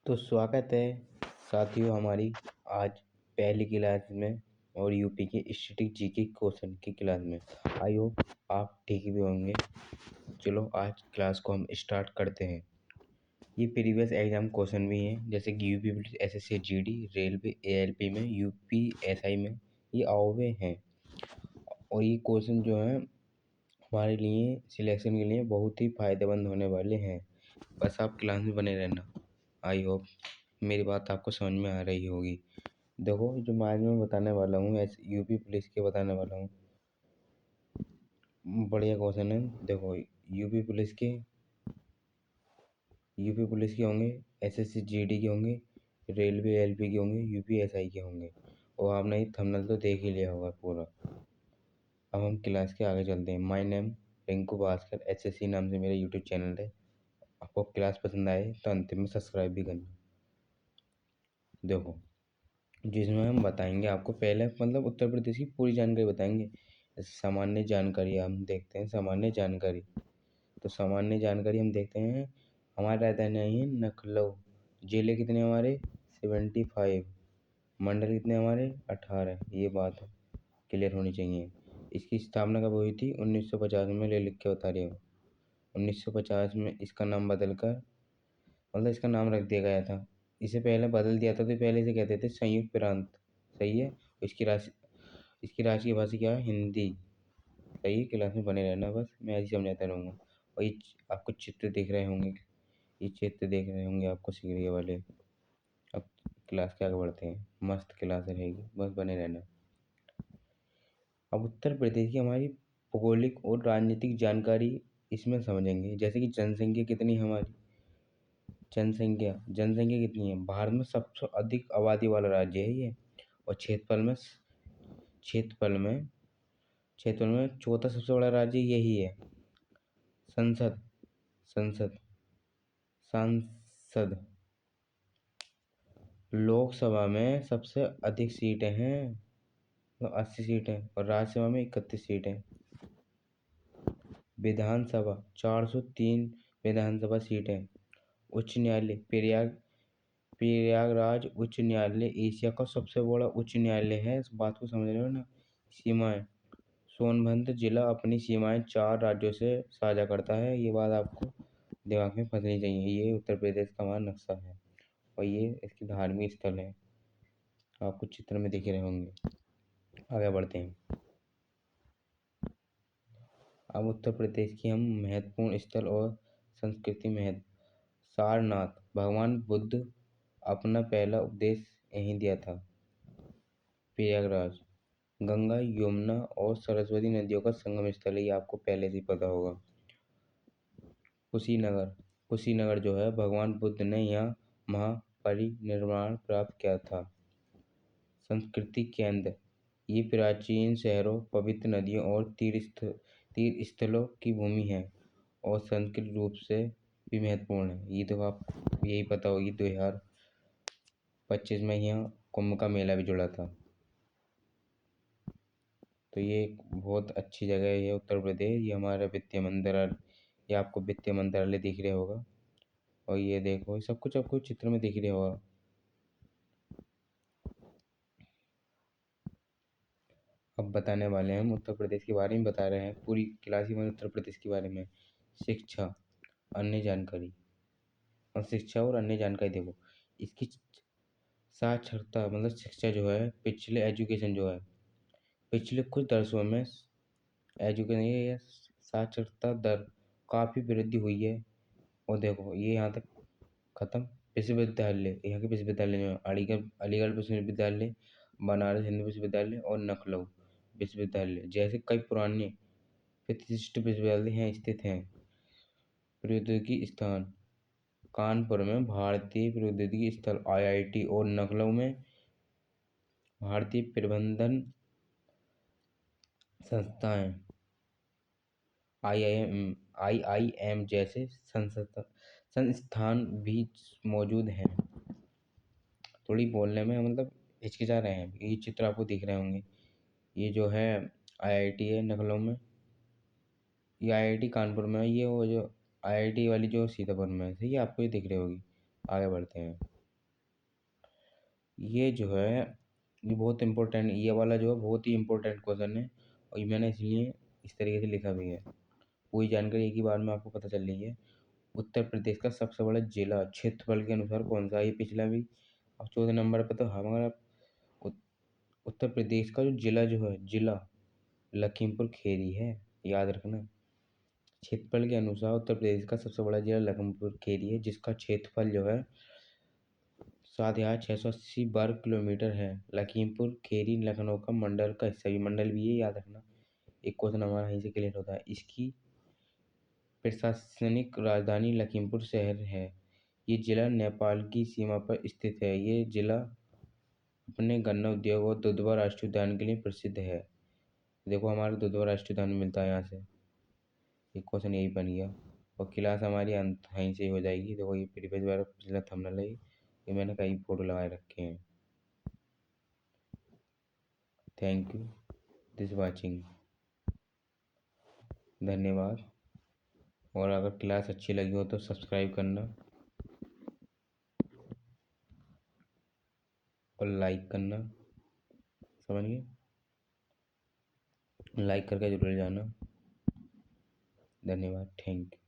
तो स्वागत है साथियों हमारी आज पहली क्लास में और यूपी के स्टैटिक जीके क्वेश्चन की क्लास में। आई होप आप ठीक भी होंगे। चलो आज क्लास को हम स्टार्ट करते हैं। ये प्रीवियस एग्जाम क्वेश्चन भी हैं, जैसे कि UP police, SSC GD, railway, ALP में, यूपीएसआई में ये आए हुए हैं। और ये क्वेश्चन जो है हमारे लिए सिलेक्शन के लिए बहुत ही फायदेमंद होने वाले हैं। बस आप क्लास में बने रहना। आई होप मेरी बात आपको समझ में आ रही होगी। देखो जो मैं आज मैं बताने वाला हूँ यूपी पुलिस के बताने वाला हूँ। बढ़िया क्वेश्चन है। देखो यूपी पुलिस के होंगे, एसएससी जीडी के होंगे, रेलवे एलपी के होंगे, यूपीएसआई के होंगे। और आपने ये थंबनेल तो देख ही लिया होगा पूरा। अब हम क्लास के आगे चलते हैं। My name Rinku Bhaskar, SSC नाम से मेरा यूट्यूब चैनल है। आपको क्लास पसंद आए तो अंतिम में सब्सक्राइब भी करना। देखो जिसमें हम बताएंगे आपको पहले मतलब उत्तर प्रदेश की पूरी जानकारी बताएंगे। सामान्य जानकारी हम देखते हैं। सामान्य जानकारी तो सामान्य जानकारी हम देखते हैं। हमारी राजधानी है लखनऊ। जिले कितने हमारे 75, मंडल कितने हमारे 18। ये बात क्लियर होनी चाहिए। इसकी स्थापना कब हुई थी? 1950 में। ले लिख के बता रही हूँ। 1950 में इसका नाम बदलकर मतलब इसका नाम रख दिया गया था। इसे पहले बदल दिया था, तो पहले इसे कहते थे संयुक्त प्रांत। सही है। इसकी राष्ट्रीय भाषा क्या है? हिंदी। सही है। क्लास में बने रहना, बस मैं ऐसे ही समझाता रहूँगा। और ये आपको चित्र दिख रहे होंगे, ये चित्र देख रहे होंगे आपको सीढ़ी वाले। अब क्लास के आगे बढ़ते हैं। मस्त क्लास रहेगी, बस बने रहना। अब उत्तर प्रदेश की हमारी भौगोलिक और राजनीतिक जानकारी इसमें समझेंगे। जैसे कि जनसंख्या कितनी है हमारी। जनसंख्या कितनी है? भारत में सबसे अधिक आबादी वाला राज्य है ये। और क्षेत्रफल में चौथा सबसे बड़ा राज्य यही है। संसद संसद सांसद लोकसभा में सबसे अधिक सीटें हैं, तो 80 सीटें। और राज्यसभा में 31 सीटें। विधानसभा 403 विधानसभा सीटें। उच्च न्यायालय प्रयागराज उच्च न्यायालय एशिया का सबसे बड़ा उच्च न्यायालय है। इस बात को समझ रहे हो ना। सीमाएं सोनभद्र जिला अपनी सीमाएं 4 राज्यों से साझा करता है। ये बात आपको दिमाग में फंसनी चाहिए। ये उत्तर प्रदेश का हमारा नक्शा है और ये इसके धार्मिक स्थल है। आपको चित्र में दिख रहे होंगे। आगे बढ़ते हैं। अब उत्तर प्रदेश की हम महत्वपूर्ण स्थल और संस्कृति महत्व। सारनाथ, भगवान बुद्ध अपना पहला उपदेश यहीं दिया था। प्रयागराज, गंगा, यमुना और सरस्वती नदियों का संगम स्थल है। ये आपको पहले से ही पता होगा। कुशीनगर जो है, भगवान बुद्ध ने यहाँ महापरिनिर्वाण प्राप्त किया था। संस्कृति केंद्र, ये प्राचीन शहरों, पवित्र नदियों और तीर्थ स्थलों की भूमि है और सांस्कृतिक रूप से भी महत्वपूर्ण है। ये तो आपको यही पता होगी। 2025 में यहाँ कुंभ का मेला भी जुड़ा था। तो ये एक बहुत अच्छी जगह है उत्तर प्रदेश। ये हमारा वित्तीय मंत्रालय, ये आपको वित्तीय मंत्रालय दिख रहा होगा। और ये देखो, ये सब कुछ आपको चित्र में दिख रहा होगा। अब बताने वाले हैं हम उत्तर प्रदेश के बारे में बता रहे हैं। पूरी क्लास ही में उत्तर प्रदेश के बारे में। शिक्षा अन्य जानकारी और शिक्षा और अन्य जानकारी देखो। इसकी साक्षरता मतलब शिक्षा जो है, पिछले एजुकेशन जो है, पिछले कुछ दशकों में एजुकेशन ये साक्षरता दर काफ़ी वृद्धि हुई है। और देखो ये यहाँ तक खत्म। विश्वविद्यालय, यहाँ के विश्वविद्यालय जो है, अलीगढ़ विश्वविद्यालय, बनारस हिंदू विश्वविद्यालय और लखनऊ विश्वविद्यालय जैसे कई पुराने प्रतिष्ठित विश्वविद्यालय यहाँ स्थित हैं। प्रौद्योगिकी स्थान, कानपुर में भारतीय प्रौद्योगिकी स्थल आईआईटी और लखनऊ में भारतीय प्रबंधन संस्थाएं आईआईएम जैसे संस्थान भी मौजूद हैं। थोड़ी बोलने में मतलब हिचकिचा रहे हैं। ये चित्र आपको दिख रहे होंगे। ये जो है आईआईटी है लखनऊ में, ये आईआईटी कानपुर में है। ये वो जो आईआईटी वाली जो सीतापुर में है, सही है। आपको ये दिख रही होगी। आगे बढ़ते हैं। ये जो है ये बहुत इम्पोर्टेंट, ये वाला जो है बहुत ही इम्पोर्टेंट क्वेश्चन है, और ये मैंने इसलिए इस तरीके से लिखा भी है। पूरी जानकारी एक ही बार में आपको पता चल रही है। उत्तर प्रदेश का सबसे बड़ा जिला क्षेत्रफल के अनुसार कौन सा है? ये पिछला भी। अब चौथे नंबर पे तो हमारा उत- उत्तर प्रदेश का जो जिला लखीमपुर खीरी है, याद रखना। क्षेत्रफल के अनुसार उत्तर प्रदेश का सबसे बड़ा जिला लखीमपुर खीरी है, जिसका क्षेत्रफल जो है 7,680 वर्ग किलोमीटर है। लखीमपुर खीरी लखनऊ का मंडल का हिस्सा भी मंडल भी है, याद रखना। एक क्वेश्चन हमारा यहीं से क्लियर होता है। इसकी प्रशासनिक राजधानी लखीमपुर शहर है। ये जिला नेपाल की सीमा पर स्थित है। ये जिला अपने गन्ना उद्योग और दुधवा राष्ट्रीय उद्यान के लिए प्रसिद्ध है। देखो हमारा दुधवा राष्ट्रीय उद्यान मिलता है यहाँ से। एक क्वेश्चन यही बन गया। और क्लास हमारी अंत यहीं से ही हो जाएगी। देखो ये प्रीवियस बार पिछला थंबनेल है, ये मैंने कई फोटो लगाए रखे हैं। Thank you this watching. धन्यवाद। और अगर क्लास अच्छी लगी हो तो सब्सक्राइब करना और लाइक करना, समझ गए? लाइक करके जरूर जाना। धन्यवाद। Thank you.